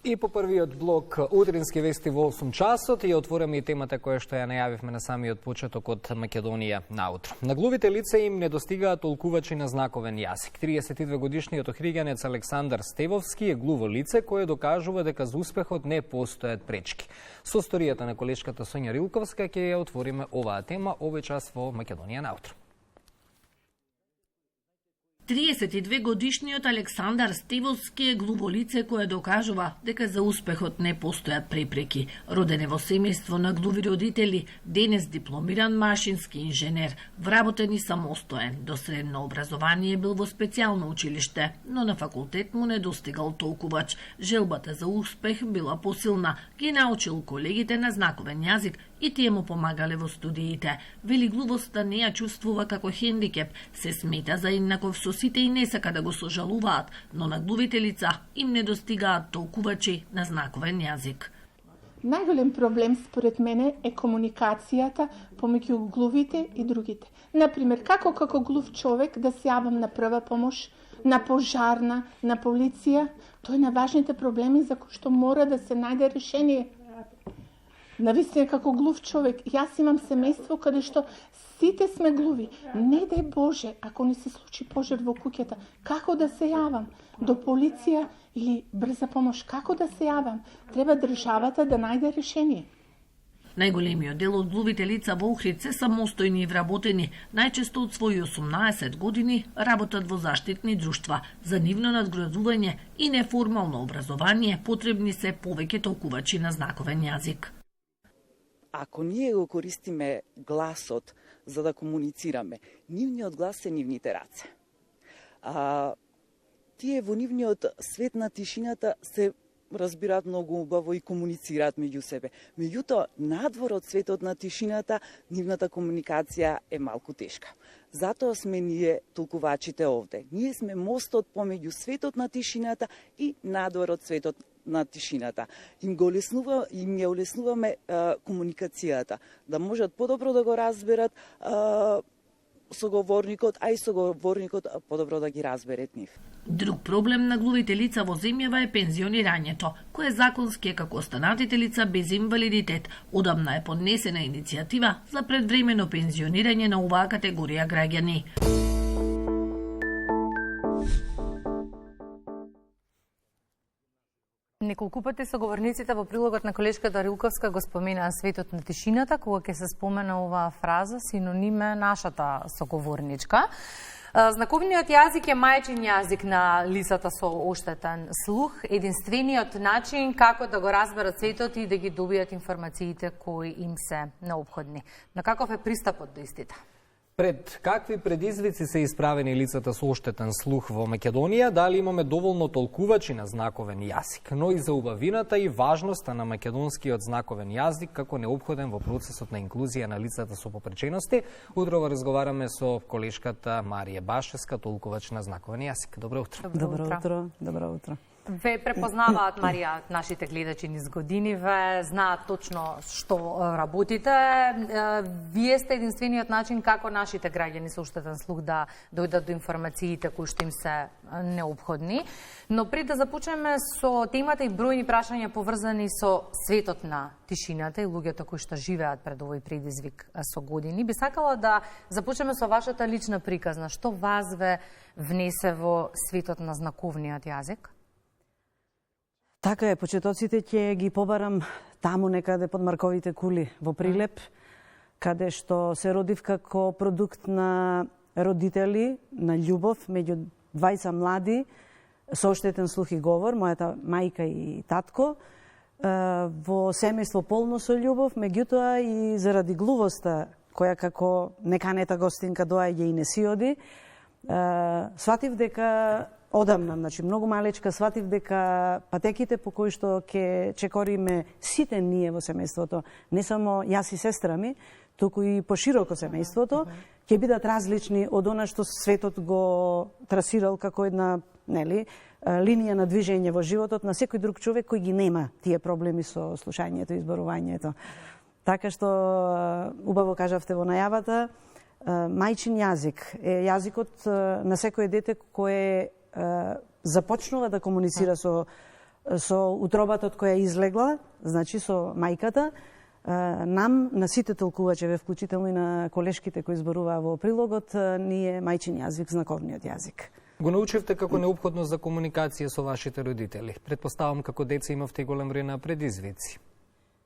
И по првиот блок утрински вести во 8 часот ја отвораме и темата која што ја најавивме на самиот почеток од Македонија наутро. На глувите лица им недостигаат толкувачи на знаковен јазик. 32-годишниот охриѓанец Александар Стевовски е глуво лице кое докажува дека за успехот не постојат пречки. Со историјата на колешката Сонја Рилковска ќе ја отвориме оваа тема овој час во Македонија наутро. 32-годишниот Александар Стевовски е глуво лице кое докажува дека за успехот не постојат препреки. Роден е во семејство на глуви родители, денес дипломиран машински инженер, вработен и самостоен. До средно образование бил во специјално училиште, но на факултет му не достигал толкувач. Желбата за успех била посилна, ги научил колегите на знаковен јазик и тие му помагале во студиите. Вели глувоста не ја чувствува како хендикеп, се смета за еднаков со сите и не сака да го сожалуваат, но на глувите лица им недостигаат толкувачи на знаковен јазик. Најголем проблем според мене е комуникацијата помеѓу глувите и другите. Например, како глув човек да се јавам на прва помош, на пожарна, на полиција, тоа е на важните проблеми за кои што мора да се најде решение. Навистина како глув човек, јас имам семејство каде што сите сме глуви. Не дај Боже, ако не се случи пожар во куќата, како да се јавам? До полиција или брза помош, како да се јавам? Треба државата да најде решение. Најголемиот дел од глувите лица во Охрид се самостојни и вработени, најчесто од своји 18 години работат во заштитни друштва. За нивно надградување и неформално образование потребни се повеќе толкувачи на знаковен јазик. Ако ние го користиме гласот за да комуницираме, нивниот глас се нивните раце. Тие во нивниот свет на тишината се разбираат многу убаво и комуницираат меѓу себе. Меѓутоа, надвор од светот на тишината, нивната комуникација е малку тешка. Затоа сме ние толкувачите овде. Ние сме мостот помеѓу светот на тишината и надвор од светот на тишината. Им ја улеснуваме комуникацијата, да можат подобро да го разберат соговорникот, а и соговорникот подобро да ги разберет нив. Друг проблем на глувите лица во земјава е пензионирањето, кое законски е како останатите лица без инвалидитет. Одамна е поднесена иницијатива за предвремено пензионирање на оваа категорија граѓани. Неколку пати соговорниците во прилогот на колешката Рилковска го споменаа светот на тишината, кога ќе се спомена оваа фраза, синониме нашата соговорничка. Знаковниот јазик е мајчин јазик на лицата со оштетен слух, единствениот начин како да го разберат светот и да ги добијат информациите кои им се необходни. На каков е пристапот до истите? Пред какви предизвици се исправени лицата со оштетен слух во Македонија, дали имаме доволно толкувачи на знаковен јазик, но и за убавината и важноста на македонскиот знаковен јазик како необходен во процесот на инклузија на лицата со попречености. Утрово разговараме со колешката Марија Башевска, толкувач на знаковен јазик. Добро утро. Добро утро. Добро утро. Ве препознаваат, Марија, нашите гледачи низ годиниве, знаат точно што работите. Вие сте единствениот начин како нашите граѓани со оштетен слух да дојдат до информациите кои што им се необходни. Но пред да започнеме со темата и бројни прашања поврзани со светот на тишината и луѓето кои што живеат пред овој предизвик со години, би сакала да започнеме со вашата лична приказна. Што вас ве внесе во светот на знаковниот јазик? Така е, почетоците ќе ги побарам таму некаде под Марковите кули во Прилеп, каде што се родив како продукт на родители, на љубов меѓу двајца млади со оштетен слух и говор, мојата мајка и татко, во семејство полно со љубов, меѓутоа и заради глувоста која како неканета гостинка доаѓа и не си оди, сватив дека одамна, значи многу малечка, сватив дека патеките по кои што ќе чекориме сите ние во семејството, не само јас и сестра ми, туку и пошироко семејството, ќе бидат различни од она што светот го трасирал како една, линија на движење во животот на секој друг човек кој ги нема тие проблеми со слушањето и зборувањето. Така што убаво кажавте во најавата, мајчин јазик е јазикот на секое дете кое започнува да комуницира со со утробата од која излегла, значи со мајката, нам, на сите толкувачеве, вклучително и на колешките кои зборуваа во прилогот, ни е мајчин јазик знаковниот јазик. Го научивте како неопходно за комуникација со вашите родители. Предпоставам како деца имавте голем број на предизвици.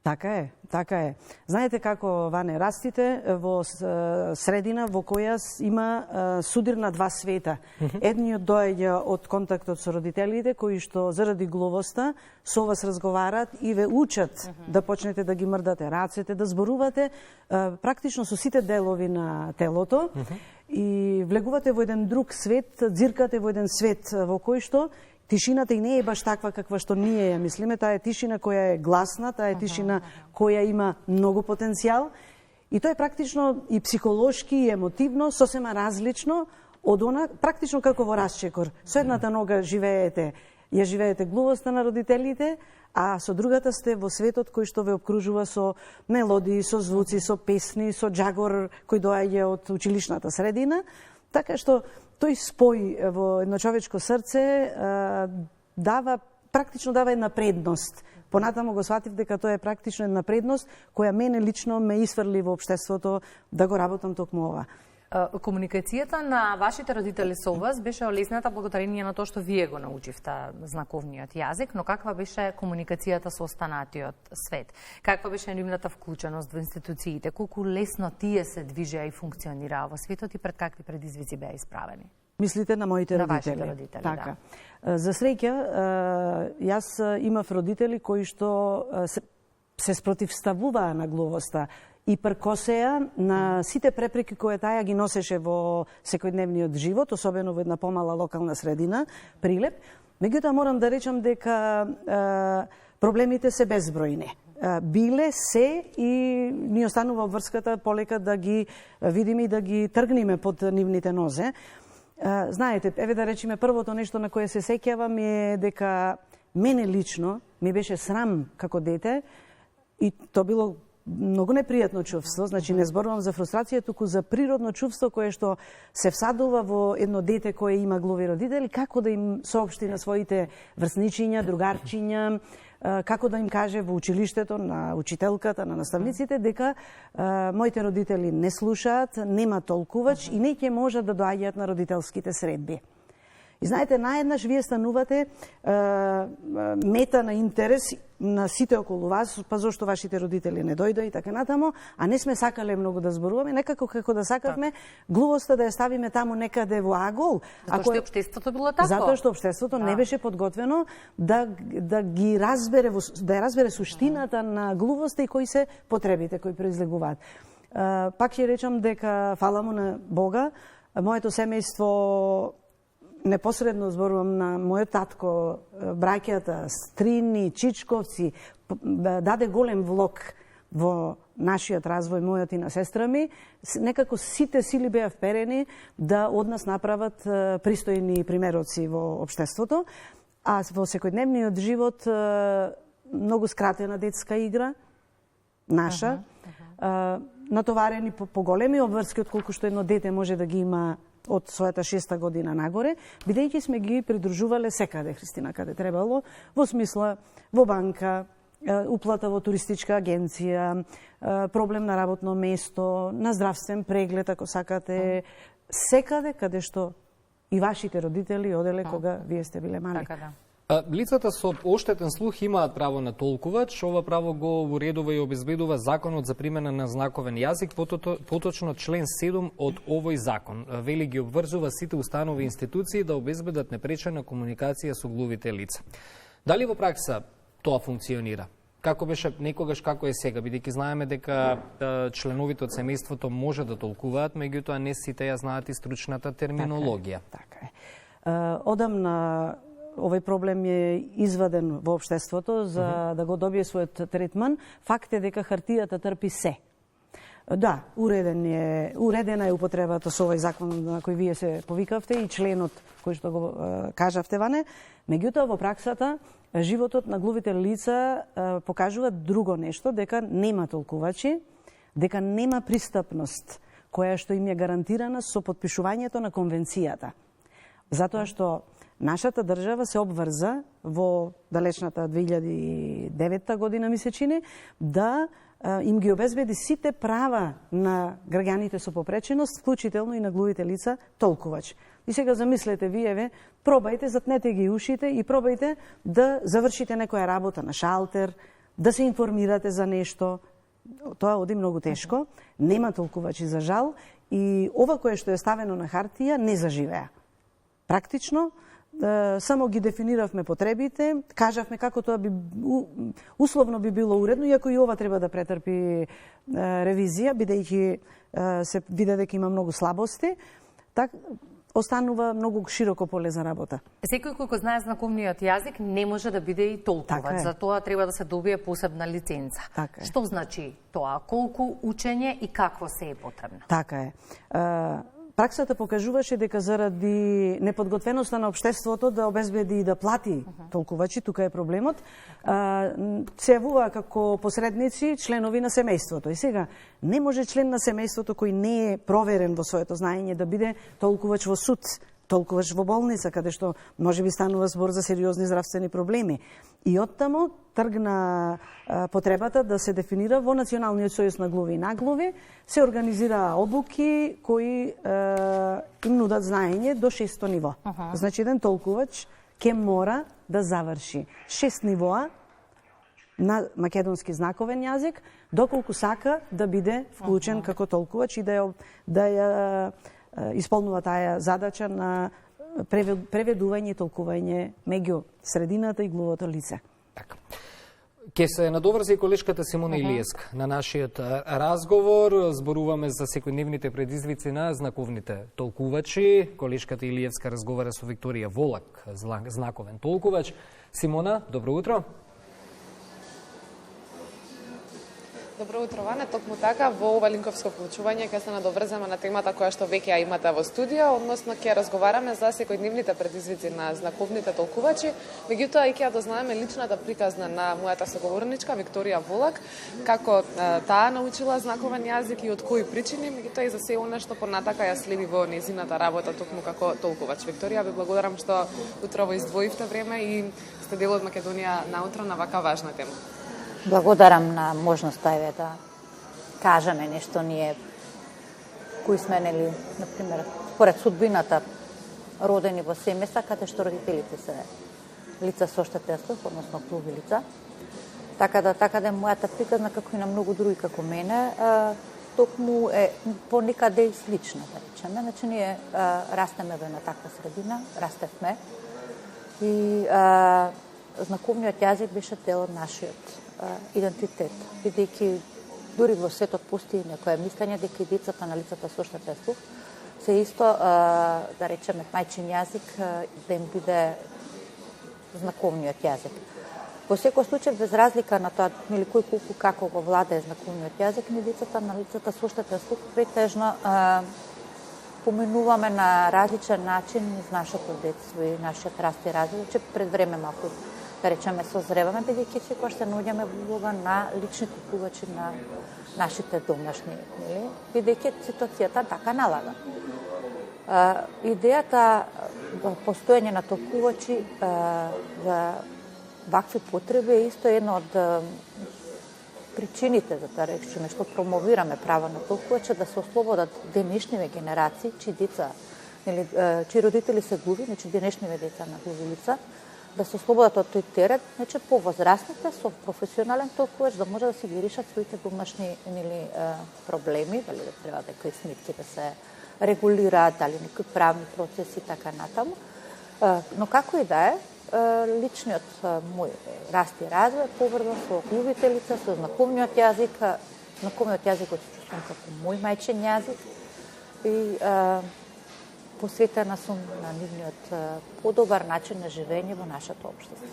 Така е, така е. Знаете како, Ване, растите во средина во која има судир на два света. Едниот доаѓа од контактот со родителите, кои што заради глувоста со вас разговарат и ве учат да почнете да ги мрдате рацете, да зборувате практично со сите делови на телото и влегувате во еден друг свет, дзиркате во еден свет во кој што тишината и не е баш таква каква што ние ја мислиме, таа е тишина која е гласна, таа е тишина која има многу потенцијал и тоа е практично и психолошки и емотивно сосема различно од она практично како во расчекор. Со едната нога живеете глувоста на родителите, а со другата сте во светот кој што ве обкружува со мелодии, со звуци, со песни, со джагор кој доаѓа од училишната средина, така што тој спој во едно човечко срце практично дава една предност. Понатаму го сватив дека тоа е практично една предност која мене лично ме исфрли во општеството да го работам токму ова. Комуникацијата на вашите родители со вас беше олесната благодарение на тоа што вие го научивте знаковниот јазик, но каква беше комуникацијата со останатиот свет? Каква беше нивната вклученост во институциите? Колку лесно тие се движеа и функционираа во светот и пред какви предизвици беа исправени? Мислите на моите родители? На вашите родители, така. Да. За среќа, јас имав родители кои што се спротивставуваа на глувоста и пркосеа на сите препреки кои таа ги носеше во секојдневниот живот, особено во една помала локална средина, Прилеп. Меѓутоа морам да речам дека проблемите се безбројни. Биле се и ни останува врската полека да ги видиме и да ги тргнеме под нивните нозе. Знаете, еве да речеме, првото нешто на кое се сеќавам е дека мене лично ми беше срам како дете и то било многу непријатно чувство, значи не зборувам за фрустрација, туку за природно чувство кое што се всадува во едно дете кое има глуви родители, како да им соопшти на своите врсничиња, другарчиња, како да им каже во училиштето, на учителката, на наставниците, дека моите родители не слушаат, нема толкувач и не ќе можат да доаѓаат на родителските средби. И знаете, наеднаш вие станувате мета на интерес на сите околу вас, па зошто вашите родители не дојдоа и така натаму, а не сме сакале многу да зборуваме, некако како да сакавме глувоста да ја ставиме таму некаде во агол. Затоа што општеството било тако. Затоа што општеството не беше подготвено да ги разбере, да ја разбере суштината на глувоста и кои се потребите кои произлегуваат. Пак ќе речам дека фала му на Бога, моето семејство непосредно зборувам на мојот татко, браќата, стрини, чичковци, даде голем влог во нашиот развој, мојот и на сестра ми. Некако сите сили беа вперени да од нас направат пристојни примероци во општеството, а во секојдневниот живот многу скратена детска игра, наша, натоварени по големи обврски, отколку што едно дете може да ги има од својата 6-та година нагоре, бидејќи сме ги придружувале секаде, Христина, каде требало, во смисла во банка, уплата во туристичка агенција, проблем на работно место, на здравствен преглед, ако сакате, секаде каде што и вашите родители оделе кога вие сте биле мали. Така да. Лицата со оштетен слух имаат право на толкувач. Ова право го уредува и обезбедува Законот за примена на знаковен јазик, поточно член 7 од овој закон. Вели ги обврзува сите установи и институции да обезбедат непречена комуникација со глувите лица. Дали во пракса тоа функционира? Како беше некогаш, како е сега, бидејќи знаеме дека членовите од семејството може да толкуваат, меѓутоа не сите ја знаат и стручната терминологија. Така е. Одамна овој проблем е изваден во општеството за да го добие својот третман. Факт е дека хартијата трпи се. Да, уредена е употребата со овој закон на кој вие се повикавте и членот кој што го кажавте, Ване. Меѓутоа, во праксата, животот на глувите лица покажува друго нешто, дека нема толкувачи, дека нема пристапност која што им е гарантирана со потпишувањето на конвенцијата. Затоа што нашата држава се обврза во далечната 2009 година, ми се чини, да им ги обезбеди сите права на граѓаните со попреченост, вклучително и на глувите лица, толкувачи. И сега замислете вие, пробајте, затнете ги ушите и пробајте да завршите некоја работа на шалтер, да се информирате за нешто. Тоа оди многу тешко, нема толкувачи за жал и ова кое што е ставено на хартија не заживеа. Практично, само ги дефиниравме потребите, кажавме како тоа би условно би било уредно, иако и ова треба да претрпи ревизија, бидејќи се види дека има многу слабости, останува многу широко поле за работа. Секој кој знае знаковниот јазик не може да биде и толкувач. За тоа треба да се добие посебна лиценца. Што значи тоа? Колку учење и какво се е потребно? Така е. Праксата покажуваше дека заради неподготвеноста на општеството да обезбеди и да плати толкувачи, тука е проблемот, се јавува како посредници членови на семејството. И сега, не може член на семејството кој не е проверен во своето знаење да биде толкувач во суд, толкувач во болница, каде што може би станува збор за сериозни здравствени проблеми. И оттамо тргна потребата да се дефинира во Националниот сојуз на глуви и наглуви, се организира обуки кои им нудат знаење до 600 ниво. Значи, еден толкувач ќе мора да заврши 6 нивоа на македонски знаковен јазик, доколку сака да биде вклучен како толкувач и да ја исполнува таа задача на преведување и толкување меѓу средината и глувото лице. Така. Ке се надоврзи колешката Симона Илиевска на нашиот разговор. Зборуваме за секојдневните предизвици на знаковните толкувачи. Колешката Илиевска разговара со Викторија Волак, знаковен толкувач. Симона, добро утро. Добро утро, Ване. Токму така, во ова линковско вклучување ќе се надоврземе на темата која што веќе ја имате во студио, односно ќе разговараме за секојдневните предизвици на знаковните толкувачи. Меѓутоа, и ќе ја дознаеме личната приказна на мојата соговорничка Викторија Волак, како таа научила знаковен јазик и од кои причини, меѓутоа и за се она што понатака ја следи во нејзината работа токму како толкувач. Викторија, ви благодарам што утрово издвоивте време и сте дел од Македонија наутро на вака важна тема. Благодарам на можноста да кажеме нешто ние кои сме, например, според судбината родени во семејства каде што родителите се лица со оштетенство, односно глуви лица. Така да мојата приказна, како и на многу други како мене, токму е понекаде и слична, да речеме. Значи, ние растеме во една таква средина, растевме и знаковниот јазик беше дел од нашиот идентитет, бидејќи дури во светот постои некое мислење дека и децата на лицата со оштетенство се исто, да речеме, мајчин јазик да им биде знаковниот јазик. Во секој случај, без разлика на тоа или кој колку како го владее знаковниот јазик, ни децата на лицата со оштетенство претежно поминуваме на различен начин из нашето детство и нашиот раст и развој, че пред време малку да речеме созреваме, бидејќи секогаш се наоѓаме во улога на лични толкувачи на нашите домашни, бидејќи ситуацијата така налага. Идејата постоење на толкувачи за вакви потреби е исто една од причините, да речеме, што промовираме права на толкувачи, да се ослободат денешниве генерации, чии деца, чии родители се глуви, значи денешниве деца на глуви лица, да се ослободат од тој терет, значи повозрастните со професионален толкувач да може да си ги решат своите домашни проблеми, дали да треба некои сметки да се регулираат, дали некои правни процеси и така натаму. Но како и да е, личниот мој раст и развој е поврзан со глувите лица, со знаковниот јазик. Знаковниот јазик го чувствувам како мој мајчин јазик и посветена сум на нивниот подобар начин на живење во нашето општество.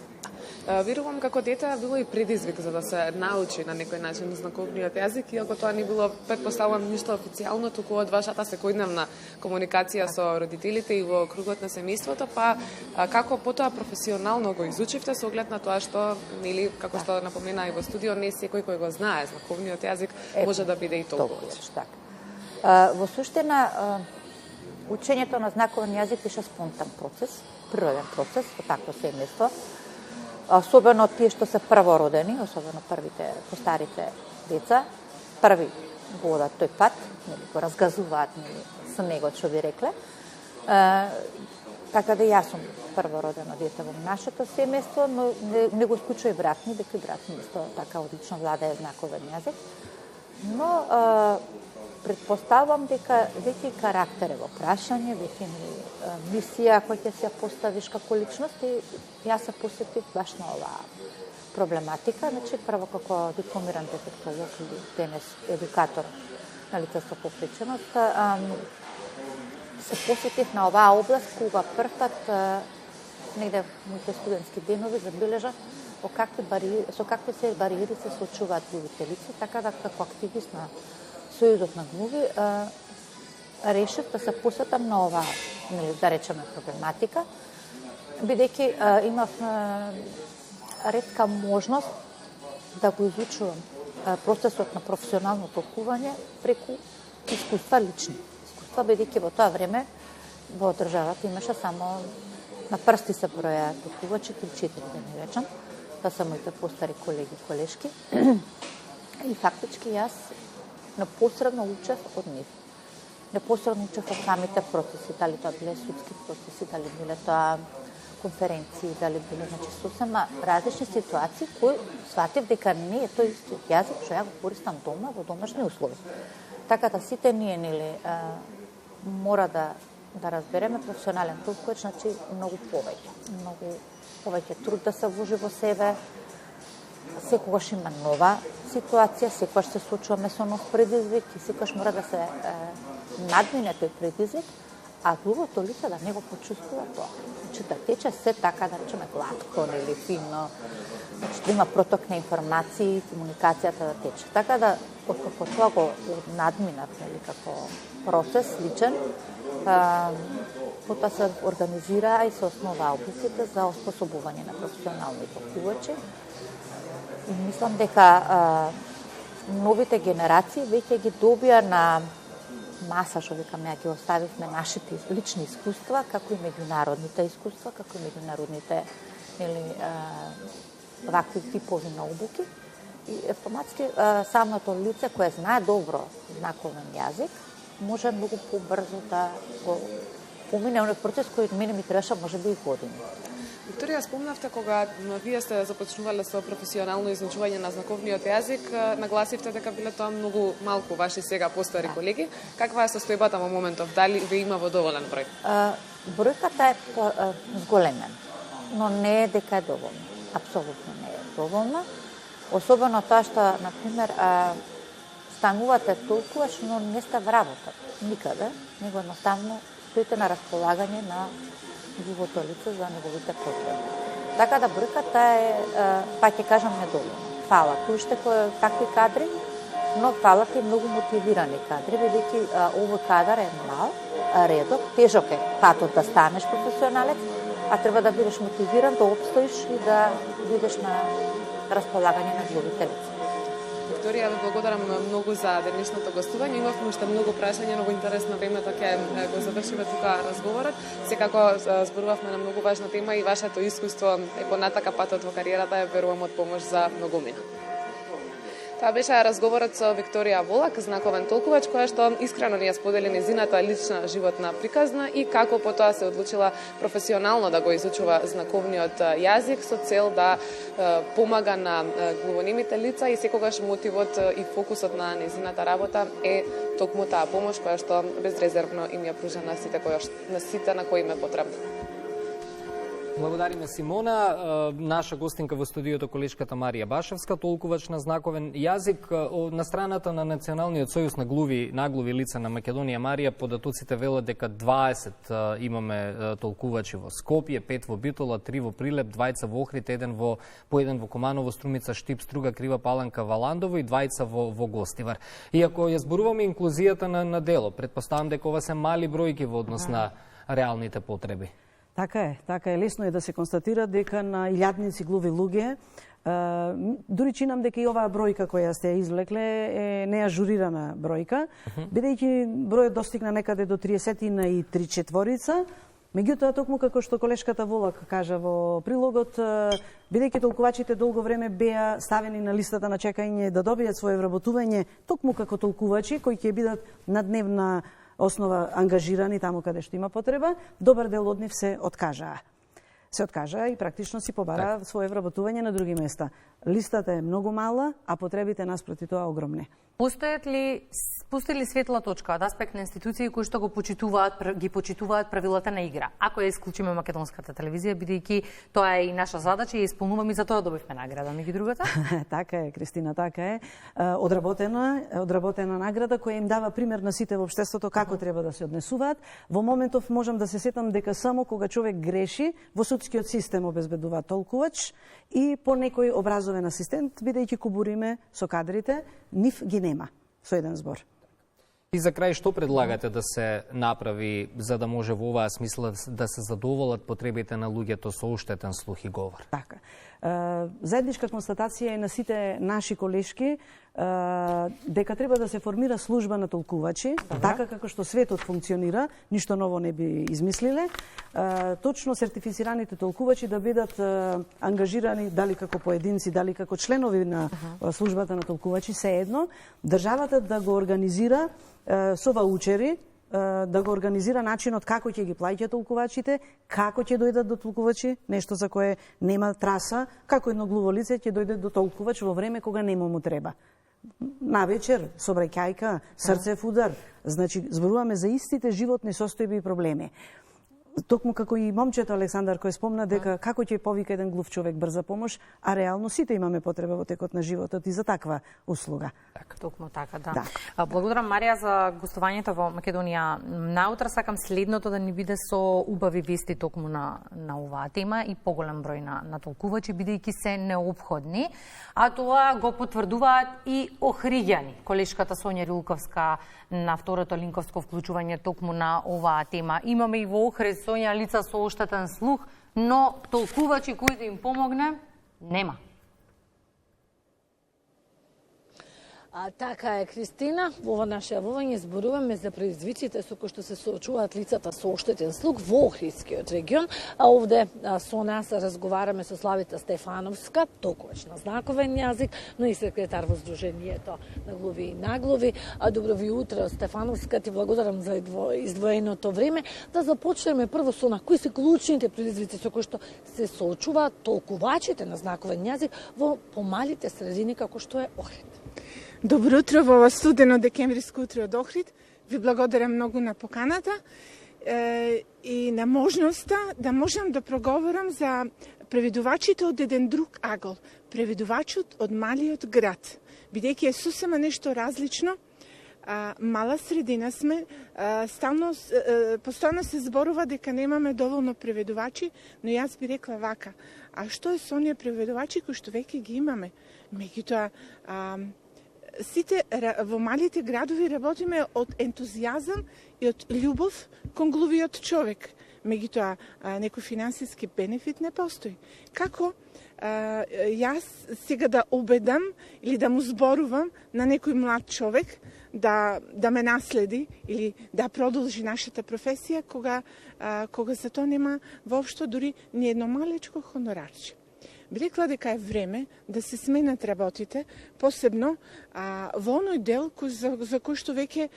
Верувам како дете било и предизвик за да се научи на некој начин знаковниот јазик, иако тоа не било, предпоставувам, ништо официјално, туку од вашата секојдневна комуникација со родителите и во кругот на семејството, па како потоа професионално го изучивте со оглед на тоа што, нели, како што напомена и во студио, не секој кој го знае знаковниот јазик може да биде и толкувач. Во суштина, учењето на знаковен јазик беше спонтан процес. природен процес во такво семејство. Особено тие што се првородени, особено првите, постарите деца, први го одат тој пат, нели, го разгазуваат, нели, снегот, што би рекле. Така да јас сум првородено дете во нашето семејство, но не го исклучува и брат ми, дека и брат ми исто така одлично владее знаковен јазик. Но предпоставам дека веќе и карактер е во прашање, веќе мисија која ќе се поставиш како личност и јас се посетив баш на оваа проблематика. Значи, прво како дипломиран дефектолог или денес едукатор на лица со повреченост, се посетив на оваа област кога прв пат негде моите студентски денови забележав со какви се бариери се соочуваат глувите лица, така да како активист на Сојузот на глуви решив да се посветам на оваа, да речеме, проблематика, бидејќи имав ретка можност да го изучувам процесот на професионално толкување преку искуства лични. Искуства, бидејќи во тоа време во државата имаше само на прсти се броја толкувачи, 3-4 да не речам, да се моите постари колеги и колешки. И фактички јас непосредно учев од нив. Непосредно учев од самите процеси, дали тоа биле судски процеси, дали биле тоа конференции, дали биле, значи, сосема различни ситуации кои сватив дека не е тој исти јазик што ја го користам дома во домашни услови. Така да сите ние, нели, мора да разбереме професионален толкувач, значи многу повеќе труд да се вложи во себе. Секогаш има нова ситуација, секогаш се соочуваме со нов предизвик и секогаш мора да се надмине тој предизвик, а другото лице да не го почувствува тоа. Значи да тече се така, да речеме, гладко или фино, значи да има проток на информации, комуникацијата да тече. Така да, откако тоа го надминав, нели, како процес личен, потоа се организира и се основа обуците за оспособување на професионални толкувачи. И мислам дека новите генерации веќе ги добија на маса, што викам, ја ги оставивме нашите лични искуства, како и меѓународните искуства, како и меѓународните, нели, вакви типови на обуки. И автоматски самото лице кое знае добро знаковен јазик може многу побрзо да го помине оној процес кој мене ми требаше можеби и години. Викторија, спомнавте кога вие сте започнувале со професионално изучување на знаковниот јазик, нагласивте дека биле тоа многу малку ваши сега постари колеги. Каква е состојбата во моментов? Дали ве има во доволен број? Бројката е зголемена, но не е дека е доволна. Апсолутно не е доволна. Особено тоа што, например, станувате толкуваш, но не сте вработат никаде, него едноставно стоите на располагање на глувото лице за неговите потреби. Така да бројката е, па ќе кажам, недоволна. Фалат уште такви кадри, но фалат и многу мотивирани кадри, бидејќи овој кадар е мал, редок, тежок е патот да станеш професионалец, а треба да бидеш мотивиран, да обстоиш и да бидеш на располагање на глувите лица. Викторија, ви благодарам многу за денешното гостување. Имавме уште многу прашања, многу интересно времето ќе го завршиме тука разговорот. Секако зборувавме на многу важна тема и вашето искуство е понатака патот во кариерата е, верувам, од помош за многумина. Тоа беше разговорот со Викторија Волак, знаковен толкувач, која што искрено ни ја сподели незината лична животна приказна и како потоа се одлучила професионално да го изучува знаковниот јазик со цел да помага на глувонемите лица и секогаш мотивот и фокусот на незината работа е токму таа помош која што безрезервно им ја пружа на сите на кои им е потребна. Благодариме Симона, наша гостинка во студиото колешката Марија Башевска, толкувач на знаковен јазик. На страната на Националниот сојуз на наглуви лица на Македонија, Марија, податоците велат дека 20 имаме толкувачи во Скопје, 5 во Битола, 3 во Прилеп, 2 во Охрид, по еден во Команово, Струмица, Штип, Струга, Крива Паланка, Валандово и 2 во Гостивар. Иако ја зборуваме инклузијата на дело, предпоставам дека ова се мали бројки во однос на реалните потреби. Така е, лесно е да се констатира дека на илјадници глуви луѓе, дури чинам дека и оваа бројка која сте извлекле е неажурирана бројка, бидејќи бројот достигна некаде до 30 и 3/4, Меѓутоа, токму како што колешката Волак кажа во прилогот, бидејќи толкувачите долго време беа ставени на листата на чекање да добијат свое вработување, токму како толкувачи кои ќе бидат на дневна основа ангажирани таму каде што има потреба, добар дел од нив се откажаа. Се откажа и практично си побара свое вработување на други места. Листата е многу мала, а потребите наспроти тоа огромни. Пусти ли светла точка од аспект на институции кои што ги почитуваат правилата на игра? Ако ја исклучиме македонската телевизија, бидејќи тоа е и наша задача и исполнуваме и за тоа добивме награда, меѓу другата? Така е, Кристина, така е. Одработена награда која им дава пример на сите во општеството како треба да се однесуваат. Во моментов можам да се сетам дека само кога човек греши, во судскиот систем обезбедува толкувач и по некој образовен асистент, бидејќи кубуриме со кадрите, нив ги нема, со еден збор. И за крај, што предлагате да се направи за да може во оваа смисла да се задоволат потребите на луѓето со оштетен слух и говор? Така. Заедничка констатација е на сите наши колешки дека треба да се формира служба на толкувачи, така како што светот функционира, ништо ново не би измислиле. Точно сертифицираните толкувачи да бидат ангажирани дали како поединци, дали како членови на службата на толкувачи, се едно, државата да го организира со ваучери, да го организира начинот како ќе ги плаќа толкувачите, како ќе дојдат до толкувачи, нешто за кое нема траса, како едно глуво лице ќе дојде до толкувач во време кога нема му треба. Навечер, собраќајка, срцев удар, значи зборуваме за истите животни состојби и проблеми. Токму како и момчето Александар кој спомна дека како ќе повика еден глув човек брза помош, а реално сите имаме потреба во текот на животот и за таква услуга. Токму така, да. Благодарам, Марија, за гостувањето во Македонија наутро. Сакам следното да ни биде со убави вести токму на оваа тема и поголем број на толкувачи, бидејќи се неопходни, а тоа го потврдуваат и Охриѓани. Колешката Сонја Рилковска на второто линковско вклучување токму на оваа тема. Имаме и во Охрид Сонја лица со оштетен слух, но толкувачи кои да им помогне нема. Така е, Кристина. Во ова наше јавување зборуваме за предизвиците со кои што се соочуваат лицата со оштетен слух во Охридскиот регион. А овде со нас разговараме со Славица Стефановска, толкувач на знаковен јазик, но и секретар во Сдруженијето на глуви и наглуви. Добро ви утро, Стефановска, ти благодарам за издвоеното време. Да започнеме прво со кои се клучните предизвици со кои што се соочуваат толкувачите на знаковен јазик во помалите средини како што е Охрид. Добро утро во ова студено декемвриско утро од Охрид. Ви благодарам многу на поканата и на можноста да можам да проговорам за преведувачите од еден друг агол. Преведувачот од малиот град. Бидејќи е сосема нешто различно, мала средина сме, постојано се зборува дека немаме доволно преведувачи, но јас би рекла вака. А што е со оние преведувачи кои што веќе ги имаме? Меѓутоа, сите во малите градови работиме од ентузијазам и од љубов кон глувиот човек. Меѓутоа, некој финансиски бенефит не постои. Како јас сега да убедам или да му зборувам на некој млад човек да ме наследи или да продолжи нашата професија, кога за тоа нема воопшто дури ни едно малечко хонорарче. Би рекла дека е време да се сменат работите, посебно во оној дел за кој што веќе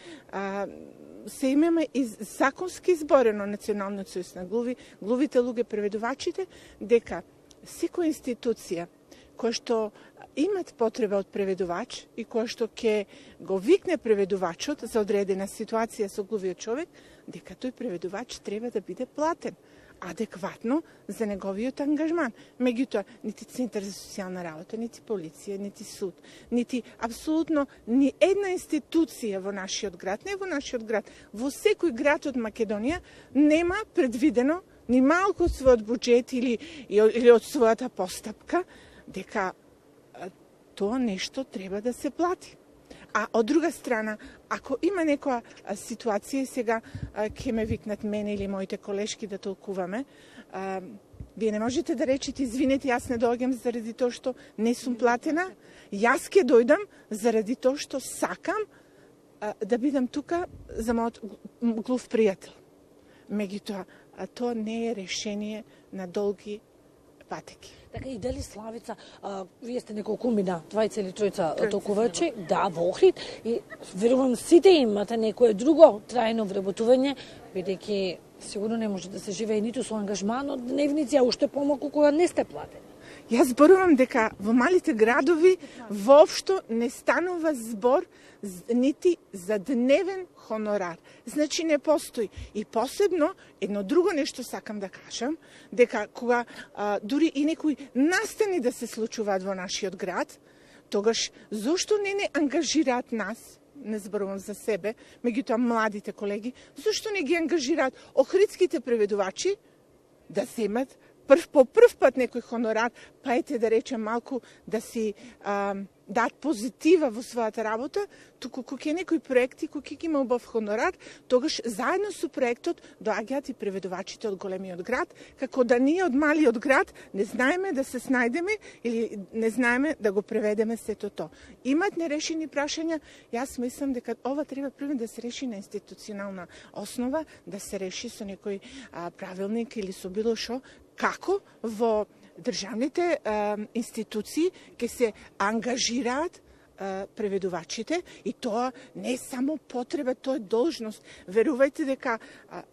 се имаме и законски изборено Националниот сојуз на глувите луѓе преведувачите, дека секоја институција која што имат потреба од преведувач и која што ќе го викне преведувачот за одредена ситуација со глувиот човек, дека тој преведувач треба да биде платен адекватно за неговиот ангажман. Меѓутоа, нити Центар за социјална работа, нити полиција, нити суд, нити апсолутно ни една институција во нашиот град, не во нашиот град, во секој град од Македонија нема предвидено ни малку од својот буџет или од својата постапка дека тоа нешто треба да се плати. А од друга страна, ако има некоја ситуација, сега ќе ме викнат мене или моите колешки да толкуваме, вие не можете да речете, извинете, јас не доаѓам заради тоа што не сум платена, јас ќе дојдам заради тоа што сакам да бидам тука за мојот глув пријател. Меѓутоа, тоа не е решение на долги патеки. Така и дали Славица, вие сте неколку мина, 2 или 3 толкувачи, да, во Охрид, и верувам сите имате некое друго трајно вработување, бидејќи сигурно не може да се живее ниту со ангажман од дневници, а уште помалку кога не сте платени. Јас зборувам дека во малите градови воопшто не станува збор нити за дневен хонорар. Значи не постои. И посебно, едно друго нешто сакам да кажам, дека кога дури и некои настани да се случуваат во нашиот град, тогаш зошто не ангажираат нас, не зборувам за себе, меѓутоа младите колеги, зошто не ги ангажираат охридските преведувачи да земат по прв пат некој хонорар, па ете да речем малку да си дадат позитива во својата работа, туку кога е некои проекти, кога ќе има убав хонорар, тогаш заедно со проектот доаѓаат и преведувачите од големиот град, како да ние од малиот град не знаеме да се снајдеме или не знаеме да го преведеме сето тоа. Имаат нерешени прашања, јас мислам дека ова треба прво да се реши на институционална основа, да се реши со некој правилник или со било шо, како во државните институции ќе се ангажираат преведувачите и тоа не е само потреба, тоа е должност. Верувајте дека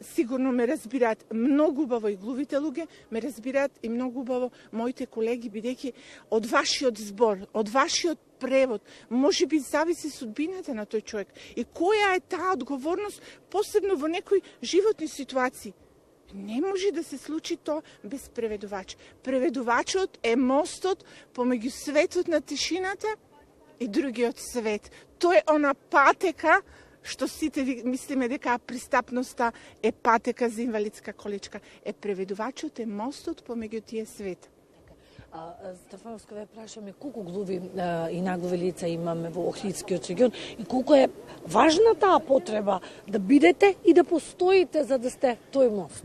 сигурно ме разбираат многу убаво и глувите луѓе, ме разбираат и многу убаво моите колеги, бидејќи од вашиот збор, од вашиот превод, може би зависи судбината на тој човек. И која е таа одговорност, посебно во некои животни ситуации. Не може да се случи тоа без преведувач. Преведувачот е мостот помеѓу светот на тишината и другиот свет. Тоа е она патека што сите мислиме дека пристапноста е патека за инвалидска количка. Преведувачот е мостот помеѓу тие света. Стефановска, ве прашаме колку глуви и наглуви лица имаме во Охридскиот регион и колку е важна таа потреба да бидете и да постоите за да сте тој мост.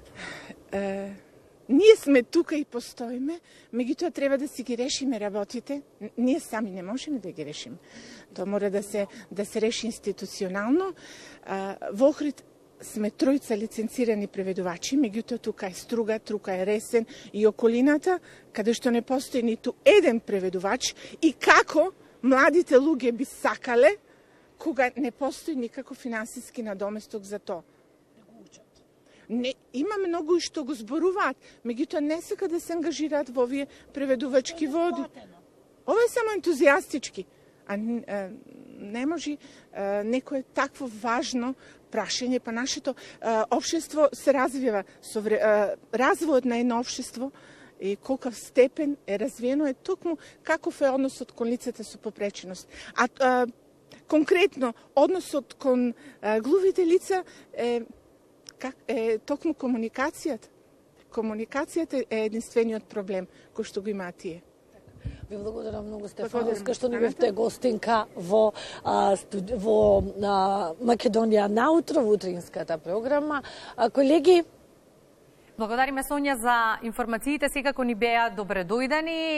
Ние сме тука и постоиме, меѓутоа треба да си ги решиме работите. Ние сами не можеме да ги решиме. Тоа мора да се реши институционално. Во Охрид сме тројца лиценцирани преведувачи, меѓутоа тука е Струга, тука е Ресен и околината, каде што не постои ниту еден преведувач и како младите луѓе би сакале кога не постои никаков финансиски надоместок за тоа. Не, има многу што го зборуваат, меѓутоа не сака да се ангажираат во овие преведувачки води. Ова е само ентузијастички, а не може некое такво важно прашање, па нашето општество се развива. Развојот на едно општество и колкав степен е развиено е токму каков е односот кон лицата со попреченост. Конкретно, односот кон глувите лица е токму комуникацијата. Комуникацијата е единствениот проблем кој што го имаат тие. Ви благодарам многу, Стефановска, што ни бевте гостинка во Македонија наутро во утринската програма. Колеги, благодариме Сонја за информациите, секако ни беа добредојдени.